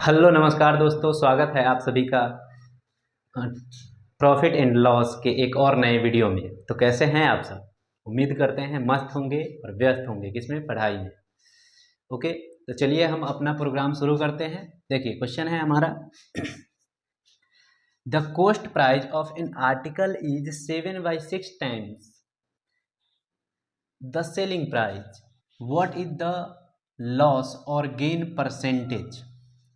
Hello नमस्कार दोस्तों, स्वागत है आप सभी का प्रॉफिट एंड लॉस के एक और नए वीडियो में। तो कैसे हैं आप सब? उम्मीद करते हैं मस्त होंगे और व्यस्त होंगे किसमें, पढ़ाई में। ओके, तो चलिए हम अपना प्रोग्राम शुरू करते हैं। देखिए क्वेश्चन है हमारा, the cost price of an article is 7/6 times the selling price, what is the loss और गेन परसेंटेज।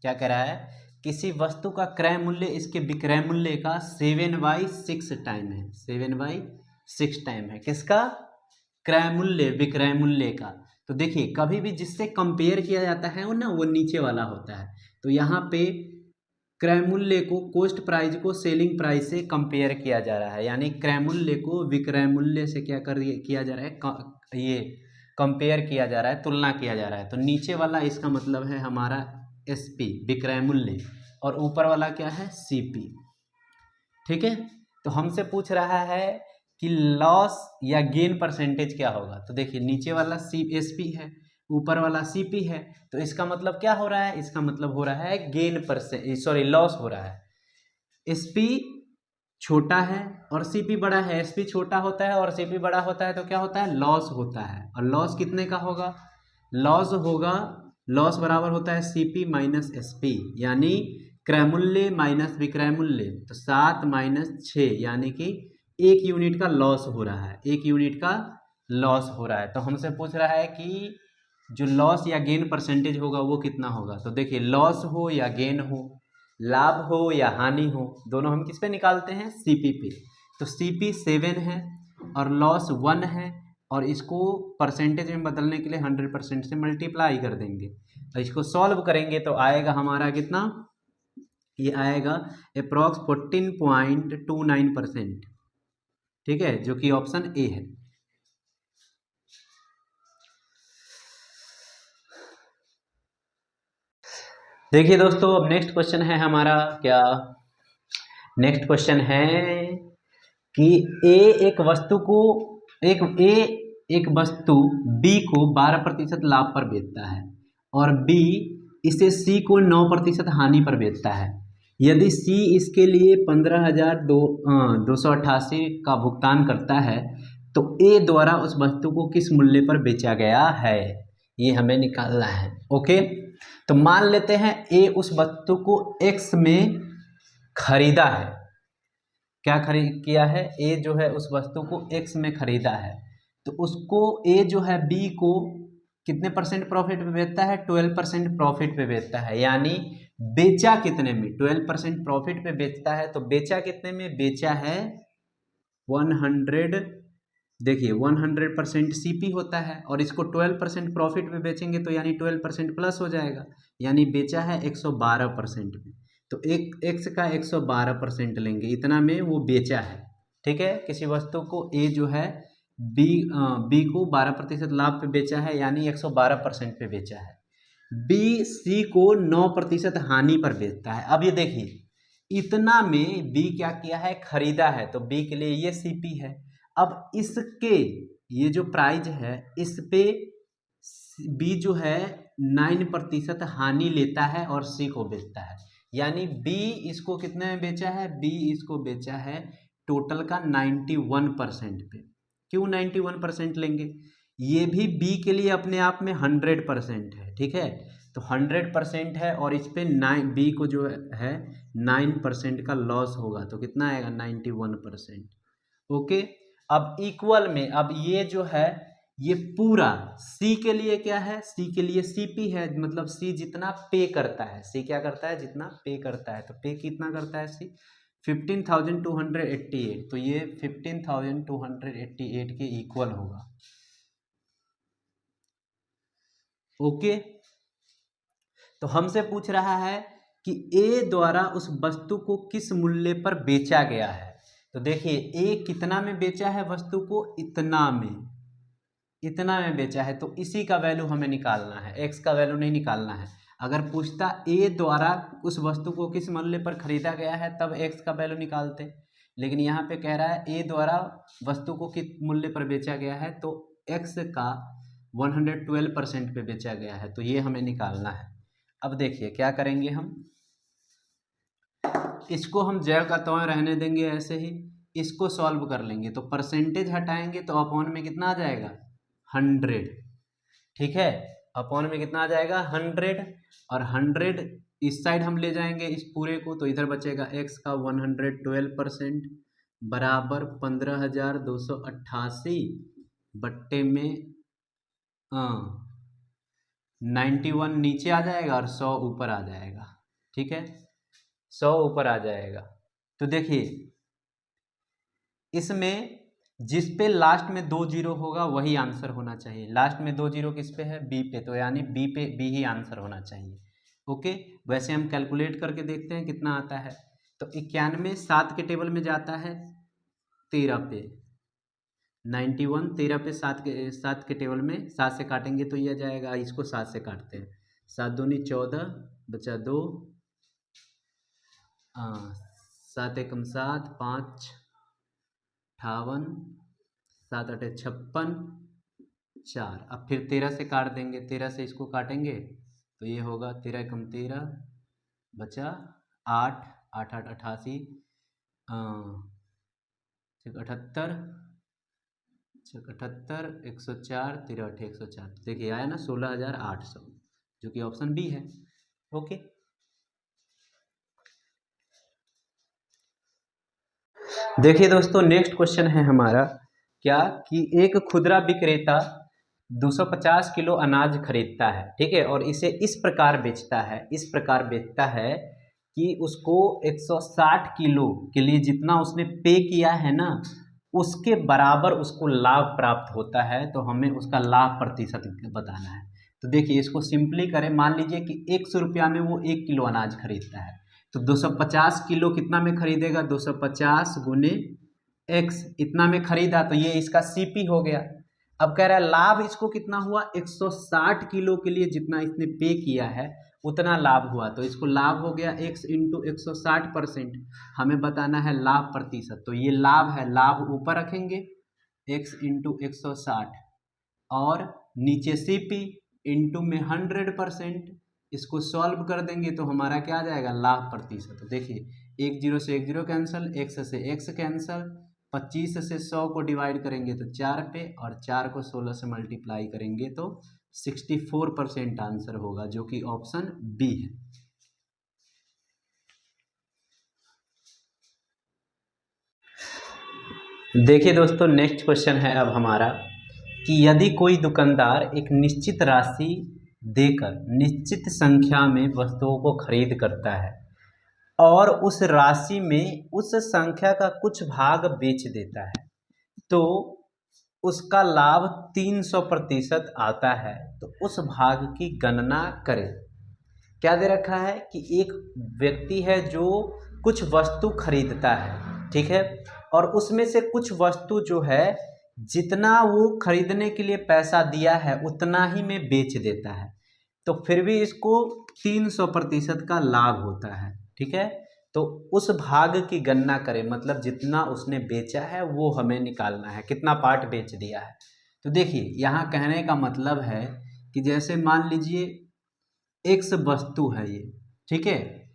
क्या कह रहा है, किसी वस्तु का क्रय मूल्य इसके विक्रय मूल्य का 7/6 टाइम है। 7/6 टाइम है किसका? क्रय मूल्य, विक्रय मूल्य का। तो देखिए कभी भी जिससे कंपेयर किया जाता है वो ना, वो नीचे वाला होता है। तो यहाँ पे क्रय मूल्य को, कॉस्ट प्राइस को सेलिंग प्राइस से कंपेयर किया जा रहा है, यानी क्रय मूल्य को विक्रय मूल्य से क्या किया जा रहा है, ये कंपेयर किया जा रहा है, तुलना किया जा रहा है। तो नीचे वाला इसका मतलब है हमारा एसपी, विक्रय मूल्य, और ऊपर वाला क्या है, सीपी। ठीक है, तो हमसे पूछ रहा है कि लॉस या गेन परसेंटेज क्या होगा। तो देखिए नीचे वाला एसपी है, ऊपर वाला सीपी है, तो इसका मतलब क्या हो रहा है, इसका मतलब हो रहा है गेन लॉस हो रहा है। एसपी छोटा है और सीपी बड़ा है। एसपी छोटा होता है और सीपी बड़ा होता है तो क्या होता है, लॉस होता है। और लॉस कितने का होगा, लॉस बराबर होता है सीपी माइनस एसपी, यानी क्रय मूल्य माइनस विक्रय मूल्य। तो 7 - 6 यानी कि 1 यूनिट का लॉस हो रहा है, 1 यूनिट का लॉस हो रहा है। तो हमसे पूछ रहा है कि जो लॉस या गेन परसेंटेज होगा वो कितना होगा। तो देखिए लॉस हो या गेन हो, लाभ हो या हानि हो, दोनों हम किस पे निकालते हैं, सीपी पे। तो सीपी 7 है और लॉस 1 है, और इसको परसेंटेज में बदलने के लिए 100% से मल्टीप्लाई कर देंगे। तो इसको सॉल्व करेंगे तो आएगा हमारा कितना, ये आएगा अप्रॉक्स 14.29%। ठीक है, जो कि ऑप्शन ए है। देखिए दोस्तों, अब नेक्स्ट क्वेश्चन है हमारा, क्या नेक्स्ट क्वेश्चन है कि एक वस्तु बी को 12% लाभ पर बेचता है और बी इसे सी को 9% हानि पर बेचता है। यदि सी इसके लिए 15,288 का भुगतान करता है तो ए द्वारा उस वस्तु को किस मूल्य पर बेचा गया है, ये हमें निकालना है। ओके, तो मान लेते हैं ए उस वस्तु को एक्स में खरीदा है। क्या खरीद किया है, ए जो है उस वस्तु को एक्स में खरीदा है, तो उसको ए जो है बी को कितने परसेंट प्रॉफिट पे बेचता है, 12% प्रॉफिट पे बेचता है। यानी बेचा कितने में, 12% प्रॉफिट पे बेचता है। तो बेचा कितने में, बेचा है 100। देखिए 100% सीपी होता है और इसको 12% प्रॉफिट पे बेचेंगे तो यानी 12% प्लस हो जाएगा, यानी बेचा है 112% में। तो एक एक्स का 112% लेंगे, इतना में वो बेचा है। ठीक है, किसी वस्तु को ए जो है बी को 12% लाभ पे बेचा है, यानी 112% पे बेचा है। बी सी को 9% हानि पर बेचता है। अब ये देखिए इतना में बी क्या किया है, खरीदा है, तो बी के लिए ये सीपी है। अब इसके ये जो प्राइस है इस पे बी जो है 9% हानि लेता है और सी को बेचता है। यानी बी इसको कितने में बेचा है, बी इसको बेचा है टोटल का 91% पे। क्यों 91% लेंगे, ये भी बी के लिए अपने आप में 100% है। ठीक है, तो 100% है और इस पे बी को जो है 9% का लॉस होगा, तो कितना आएगा 91%। ओके, अब इक्वल में, अब ये जो है ये पूरा सी के लिए क्या है, सी के लिए सीपी है, मतलब सी जितना पे करता है, सी क्या करता है, जितना पे करता है। तो पे कितना करता है सी, 15,288, तो ये 15,288 के इक्वल होगा। ओके, तो हमसे पूछ रहा है कि ए द्वारा उस वस्तु को किस मूल्य पर बेचा गया है। तो देखिए ए कितना में बेचा है वस्तु को, इतना में बेचा है, तो इसी का वैल्यू हमें निकालना है, एक्स का वैल्यू नहीं निकालना है। अगर पूछता ए द्वारा उस वस्तु को किस मूल्य पर खरीदा गया है तब एक्स का वैल्यू निकालते, लेकिन यहाँ पे कह रहा है ए द्वारा वस्तु को किस मूल्य पर बेचा गया है, तो एक्स का 112% पे बेचा गया है, तो ये हमें निकालना है। अब देखिए क्या करेंगे हम, इसको हम जय का त्यों रहने देंगे ऐसे ही, इसको सॉल्व कर लेंगे तो परसेंटेज हटाएंगे तो अपॉन में कितना आ जाएगा 100, ठीक है, अपॉन में कितना आ जाएगा 100, और 100 इस साइड हम ले जाएंगे इस पूरे को, तो इधर बचेगा x का 112% बराबर 15,288 बट्टे में 91 नीचे आ जाएगा और 100 ऊपर आ जाएगा, ठीक है, 100 ऊपर आ जाएगा। तो देखिए इसमें जिस पे लास्ट में 2 जीरो होगा वही आंसर होना चाहिए, लास्ट में 2 जीरो किस पे है बी पे, तो यानी बी पे बी ही आंसर होना चाहिए। ओके, वैसे हम कैलकुलेट करके देखते हैं कितना आता है, तो 91 7 के टेबल में जाता है 13 पे, 91 13 पे 7 के टेबल में 7 से काटेंगे तो ये आ जाएगा, इसको 7 से काटते हैं, 7 दूनी 14 बचा 2, 7 एकम 7 5 58 7 8 56 4, अब फिर 13 से काट देंगे, 13 से इसको काटेंगे तो ये होगा 13 एकम 13 बचा 8 8 8 88 78 78 104 13 104, देखिए आया ना 16,800, जो कि ऑप्शन बी है। ओके, देखिए दोस्तों नेक्स्ट क्वेश्चन है हमारा क्या कि एक खुदरा विक्रेता 250 किलो अनाज खरीदता है, ठीक है, और इसे इस प्रकार बेचता है, इस प्रकार बेचता है कि उसको 160 किलो के लिए जितना उसने पे किया है ना उसके बराबर उसको लाभ प्राप्त होता है, तो हमें उसका लाभ प्रतिशत बताना है। तो देखिए इसको सिंपली करें, मान लीजिए कि 100 रुपया में वो 1 किलो अनाज खरीदता है, तो 250 किलो कितना में खरीदेगा, 250 गुने एक्स इतना में खरीदा, तो ये इसका सीपी हो गया। अब कह रहा है लाभ इसको कितना हुआ, 160 किलो के लिए जितना इसने पे किया है उतना लाभ हुआ, तो इसको लाभ हो गया x इंटू 160%, हमें बताना है लाभ प्रतिशत, तो ये लाभ है, लाभ ऊपर रखेंगे x इंटू 160 और नीचे सीपी इंटू में 100%, इसको सॉल्व कर देंगे तो हमारा क्या आ जाएगा लाभ प्रतिशत। तो देखिए 1 0 से 1 0 कैंसिल, x से x कैंसिल, 25 से 100 को डिवाइड करेंगे तो 4 पे, और 4 को 16 से मल्टीप्लाई करेंगे तो 64% आंसर होगा, जो कि ऑप्शन बी है। देखिए दोस्तों नेक्स्ट क्वेश्चन है अब हमारा कि यदि कोई दुकानदार एक निश्चित राशि देकर निश्चित संख्या में वस्तुओं को खरीद करता है और उस राशि में उस संख्या का कुछ भाग बेच देता है, तो उसका लाभ 300% आता है, तो उस भाग की गणना करें। क्या दे रखा है कि एक व्यक्ति है जो कुछ वस्तु खरीदता है, ठीक है, और उसमें से कुछ वस्तु जो है जितना वो खरीदने के लिए पैसा दिया है उतना ही में बेच देता है, तो फिर भी इसको 300% का लाभ होता है, ठीक है, तो उस भाग की गणना करें, मतलब जितना उसने बेचा है वो हमें निकालना है, कितना पार्ट बेच दिया है। तो देखिए यहाँ कहने का मतलब है कि जैसे मान लीजिए एक्स वस्तु है ये, ठीक है,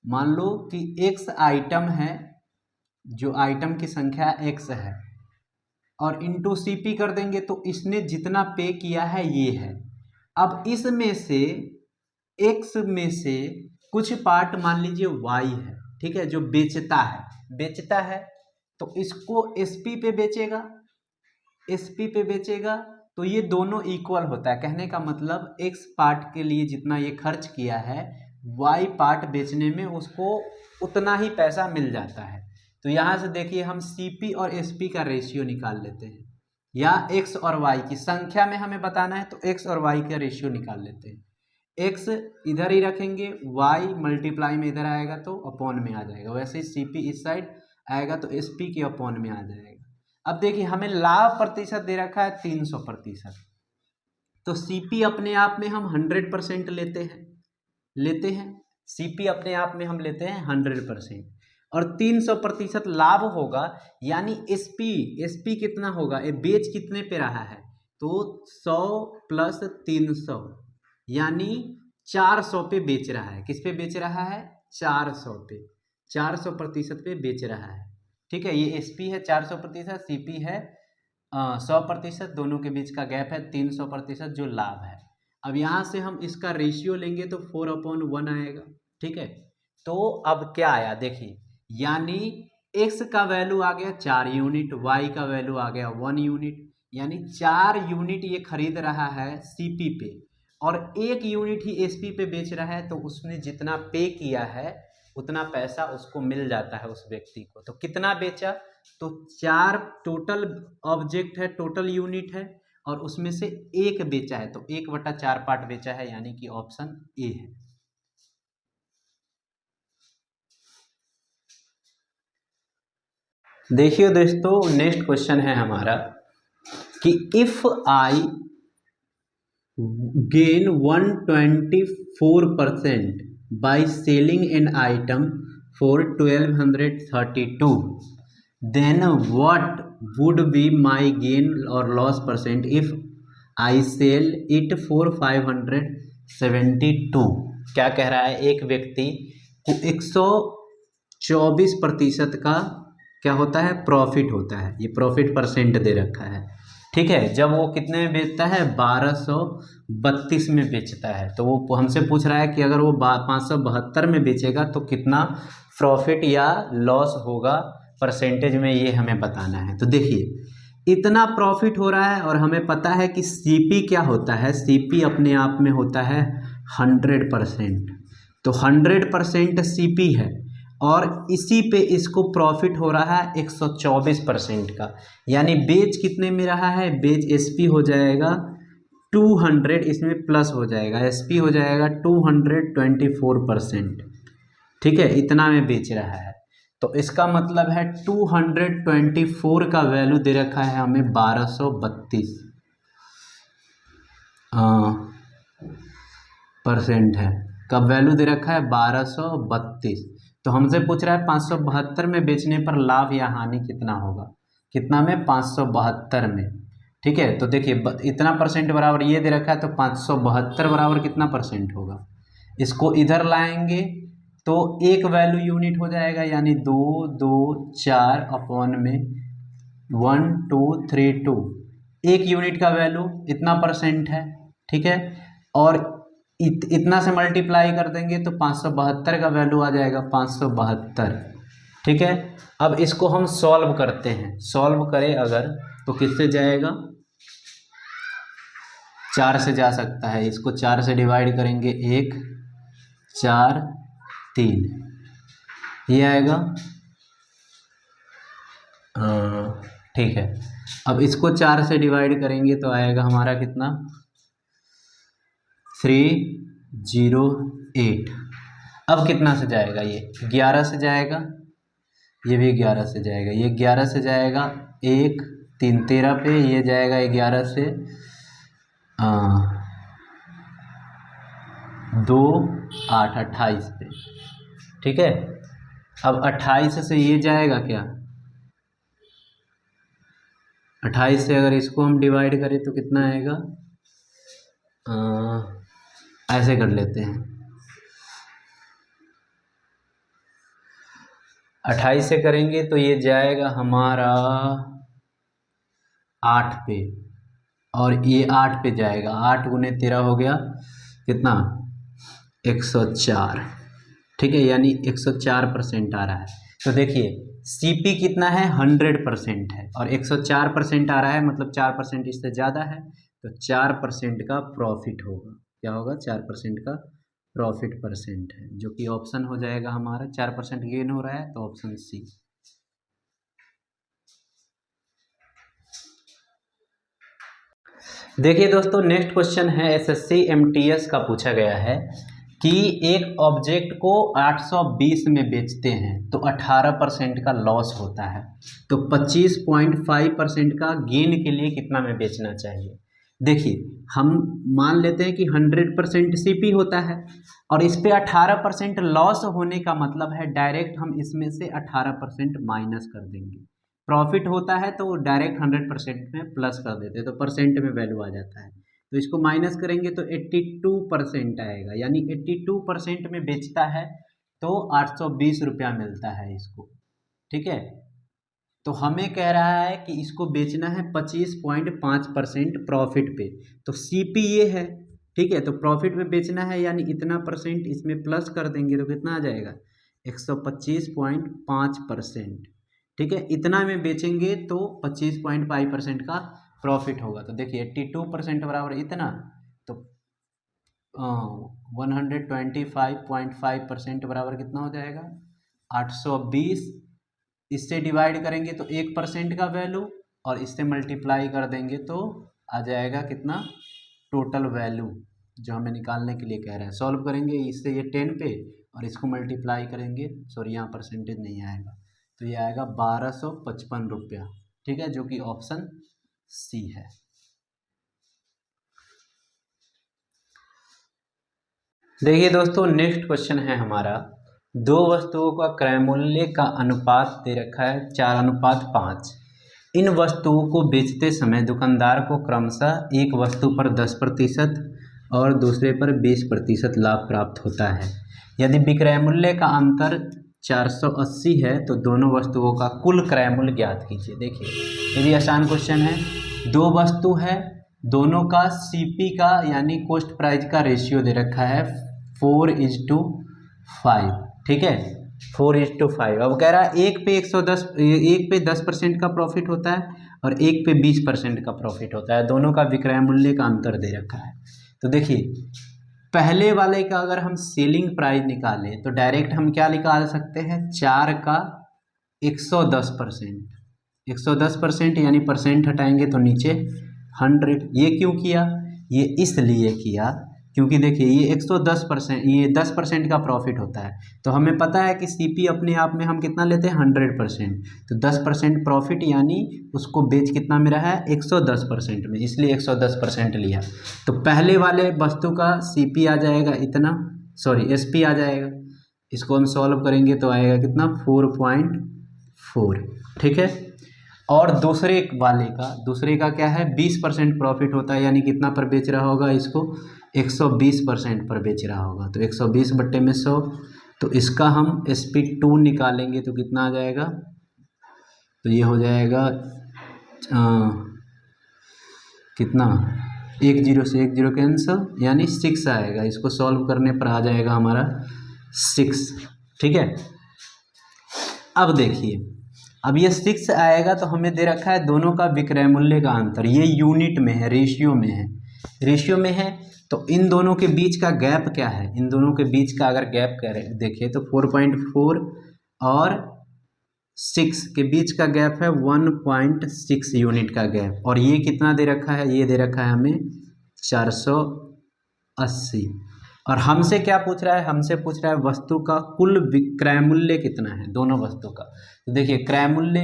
मान लो कि एक्स आइटम है, जो आइटम की संख्या एक्स है, और इंटू सीपी कर देंगे तो इसने जितना पे किया है ये है। अब इसमें से एक्स में से कुछ पार्ट मान लीजिए वाई है, ठीक है, जो बेचता है तो इसको एसपी पे बेचेगा, एसपी पे बेचेगा, तो ये दोनों इक्वल होता है, कहने का मतलब एक्स पार्ट के लिए जितना ये खर्च किया है वाई पार्ट बेचने में उसको उतना ही पैसा मिल जाता है। तो यहाँ से देखिए हम सीपी और एसपी का रेशियो निकाल लेते हैं, या एक्स और वाई की संख्या में हमें बताना है तो एक्स और वाई का रेशियो निकाल लेते हैं। एक्स इधर ही रखेंगे, वाई मल्टीप्लाई में इधर आएगा तो अपॉन में आ जाएगा, वैसे ही सीपी इस साइड आएगा तो एसपी के अपॉन में आ जाएगा। अब देखिए हमें लाभ प्रतिशत दे रखा है 300%, तो सीपी अपने आप में हम 100% लेते हैं, सीपी अपने आप में हम लेते हैं 100%, और 300% लाभ होगा, यानी एसपी कितना होगा, ये बेच कितने पे रहा है, तो 100 + 300 यानी 400 पे बेच रहा है। किस पे बेच रहा है? 400 पे, 400% पे बेच रहा है। ठीक है, ये एसपी है 400%, सीपी है 100%, दोनों के बीच का गैप है 300% जो लाभ है। अब यहाँ से हम इसका रेशियो लेंगे तो 4/1 आएगा। ठीक है, तो अब क्या आया देखिए, यानी x का वैल्यू आ गया 4 यूनिट, y का वैल्यू आ गया 1 यूनिट, यानी 4 यूनिट ये खरीद रहा है सीपी पे और 1 यूनिट ही एसपी पे बेच रहा है, तो उसने जितना पे किया है उतना पैसा उसको मिल जाता है उस व्यक्ति को। तो कितना बेचा? तो 4 टोटल ऑब्जेक्ट है, टोटल यूनिट है और उसमें से 1 बेचा है, तो 1/4 पार्ट बेचा है, यानी कि ऑप्शन ए है। देखिए दोस्तों, नेक्स्ट क्वेश्चन है हमारा कि if I gain 124% by selling an item for 1232, then what would be my gain or loss percent if I sell it for 572? क्या कह रहा है, एक व्यक्ति को 124% का क्या होता है, प्रॉफिट होता है। ये प्रॉफिट परसेंट दे रखा है। ठीक है, जब वो कितने में बेचता है? 1232 में बेचता है। तो वो हमसे पूछ रहा है कि अगर वो 572 में बेचेगा तो कितना प्रॉफिट या लॉस होगा परसेंटेज में, ये हमें बताना है। तो देखिए, इतना प्रॉफिट हो रहा है और हमें पता है कि सीपी क्या होता है, सीपी अपने आप में होता है 100%। तो 100% सीपी है और इसी पे इसको प्रॉफिट हो रहा है 124% का, यानी बेच कितने में रहा है? बेच एसपी हो जाएगा 200, इसमें प्लस हो जाएगा, एसपी हो जाएगा 224%। ठीक है, इतना में बेच रहा है। तो इसका मतलब है 224 का वैल्यू दे रखा है हमें 1232 % है, का वैल्यू दे रखा है 1232। तो हमसे पूछ रहा है 572 में बेचने पर लाभ या हानि कितना होगा? कितना में? 572 में। ठीक है, तो देखिए इतना परसेंट बराबर ये दे रखा है, तो 572 बराबर कितना परसेंट होगा? इसको इधर लाएंगे तो एक वैल्यू यूनिट हो जाएगा, यानी 224 अपॉन में 1232, एक यूनिट का वैल्यू इतना परसेंट है। ठीक है, और इतना से मल्टीप्लाई कर देंगे तो 572 का वैल्यू आ जाएगा 572। ठीक है, अब इसको हम सॉल्व करते हैं। सॉल्व करें अगर तो किससे जाएगा? 4 से जा सकता है। इसको 4 से डिवाइड करेंगे, 1 4 3, ये आएगा। ठीक है, अब इसको 4 से डिवाइड करेंगे तो आएगा हमारा कितना? 308। अब कितना से जाएगा? ये 11 से जाएगा, ये भी 11 से जाएगा, ये 11 से जाएगा, 1 3 13 पे, ये जाएगा 11 से 2 8 28 पे। ठीक है, अब 28 से ये जाएगा क्या? 28 से अगर इसको हम डिवाइड करें तो कितना आएगा? ऐसे कर लेते हैं, 28 से करेंगे तो ये जाएगा हमारा 8 पे, और ये 8 पे जाएगा, 8 गुने 13 हो गया कितना? 104। ठीक है, यानी 104% आ रहा है। तो देखिए सीपी कितना है? 100% है और 104% आ रहा है, मतलब 4% इससे ज़्यादा है, तो 4% का प्रॉफिट होगा। क्या होगा? 4% का प्रॉफिट परसेंट है, जो कि ऑप्शन हो जाएगा हमारा। 4% गेन हो रहा है तो ऑप्शन सी। देखिए दोस्तों, नेक्स्ट क्वेश्चन है एसएससी एमटीएस का, पूछा गया है कि एक ऑब्जेक्ट को 820 में बेचते हैं तो 18% का लॉस होता है, तो 25.5% का गेन के लिए कितना में बेचना चाहिए? देखिए, हम मान लेते हैं कि 100% सीपी होता है और इस पे 18% लॉस होने का मतलब है डायरेक्ट हम इसमें से 18% माइनस कर देंगे। प्रॉफिट होता है तो डायरेक्ट 100% में प्लस कर देते हैं, तो परसेंट में वैल्यू आ जाता है। तो इसको माइनस करेंगे तो 82% आएगा, यानी 82% में बेचता है तो 820 रुपया मिलता है इसको। ठीक है, तो हमें कह रहा है कि इसको बेचना है 25.5% प्रॉफिट पे, तो CP ये है। ठीक है, तो प्रॉफिट पे बेचना है यानी इतना परसेंट इसमें प्लस कर देंगे तो कितना आ जाएगा 125.5%। ठीक है, इतना में बेचेंगे तो 25.5% का प्रॉफिट होगा। तो देखिए 82% बराबर इतना, तो 125.5% बराबर कितना हो जाएगा 820। इससे डिवाइड करेंगे तो 1% का वैल्यू, और इससे मल्टीप्लाई कर देंगे तो आ जाएगा कितना टोटल वैल्यू जो हमें निकालने के लिए कह रहे हैं। सॉल्व करेंगे इससे ये 10 पे, और इसको मल्टीप्लाई करेंगे, सॉरी यहाँ परसेंटेज नहीं आएगा, तो ये आएगा 1255 रुपया। ठीक है, जो कि ऑप्शन सी है। देखिए दोस्तों, नेक्स्ट क्वेश्चन है हमारा, दो वस्तुओं का क्रय मूल्य का अनुपात दे रखा है 4:5। इन वस्तुओं को बेचते समय दुकानदार को क्रमशः एक वस्तु पर 10% और दूसरे पर 20% लाभ प्राप्त होता है। यदि विक्रय मूल्य का अंतर 480 है तो दोनों वस्तुओं का कुल क्रय मूल्य ज्ञात कीजिए। देखिए ये भी आसान क्वेश्चन है। दो वस्तु है, दोनों का CP का यानी कॉस्ट प्राइस का रेशियो दे रखा है 4:5। ठीक है, 4:5। अब कह रहा है एक पे 10% का प्रॉफिट होता है और एक पे 20% का प्रॉफिट होता है। दोनों का विक्रय मूल्य का अंतर दे रखा है। तो देखिए पहले वाले का अगर हम सेलिंग प्राइस निकालें तो डायरेक्ट हम क्या निकाल सकते हैं, 4 का 110%। 110% यानी परसेंट हटाएंगे तो नीचे 100। ये क्यों किया, ये इसलिए किया क्योंकि देखिए ये 110%, ये 10% का प्रॉफिट होता है, तो हमें पता है कि CP अपने आप में हम कितना लेते हैं 100%, तो 10% प्रॉफिट यानी उसको बेच कितना में रहा है 110% में, इसलिए 110% लिया। तो पहले वाले वस्तु का CP आ जाएगा इतना, सॉरी SP आ जाएगा। इसको हम सॉल्व करेंगे तो आएगा कितना 4.4। ठीक है, और दूसरे का क्या है 20% प्रॉफिट होता है, यानी कितना पर बेच रहा होगा इसको 120% पर बेच रहा होगा। तो 120/100, तो इसका हम SP2 निकालेंगे तो कितना आ जाएगा, तो ये हो जाएगा कितना 1 0 से 1 0 कैंसिल, यानी 6 आएगा। इसको सॉल्व करने पर आ जाएगा हमारा 6। ठीक है, अब देखिए अब ये 6 आएगा तो हमें दे रखा है दोनों का विक्रय मूल्य का अंतर, ये यूनिट में है, रेशियो में है। तो इन दोनों के बीच का गैप क्या है, इन दोनों के बीच का अगर गैप करें देखें तो 4.4 और 6 के बीच का गैप है 1.6 यूनिट का गैप, और ये कितना दे रखा है, ये दे रखा है हमें 480। और हमसे क्या पूछ रहा है, हमसे पूछ रहा है वस्तु का कुल विक्रय मूल्य कितना है दोनों वस्तु का। तो देखिए क्रय मूल्य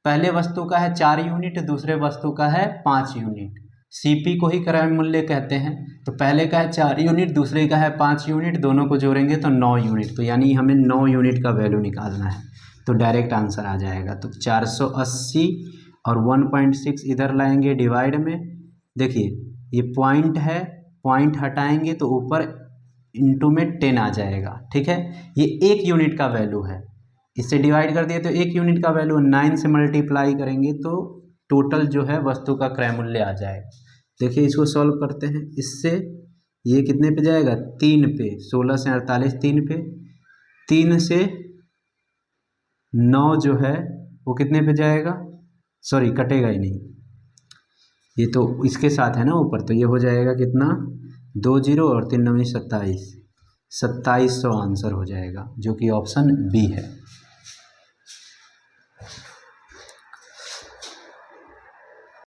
पहले वस्तु का है 4 यूनिट, दूसरे वस्तु का है 5 यूनिट। CP को ही क्रय मूल्य कहते हैं। तो पहले का है 4 यूनिट, दूसरे का है 5 यूनिट, दोनों को जोड़ेंगे तो 9 यूनिट, तो यानी हमें 9 यूनिट का वैल्यू निकालना है। तो डायरेक्ट आंसर आ जाएगा। तो 480 और 1.6 इधर लाएंगे डिवाइड में, देखिए ये पॉइंट है, पॉइंट हटाएंगे तो ऊपर इंटू में 10 आ जाएगा। ठीक है, ये 1 यूनिट का वैल्यू है, इससे डिवाइड कर दिए तो 1 यूनिट का वैल्यू 9 से मल्टीप्लाई करेंगे तो टोटल जो है वस्तु का क्रय मूल्य आ जाएगा। देखिए इसको सॉल्व करते हैं, इससे ये कितने पे जाएगा 3 पे, 16 से 48 3 पे, 3 से 9 जो है वो कितने पे जाएगा, सॉरी कटेगा ही नहीं, ये तो इसके साथ है ना ऊपर, तो ये हो जाएगा कितना 2 0 और 3 9 27, 2700 आंसर हो जाएगा, जो कि ऑप्शन बी है।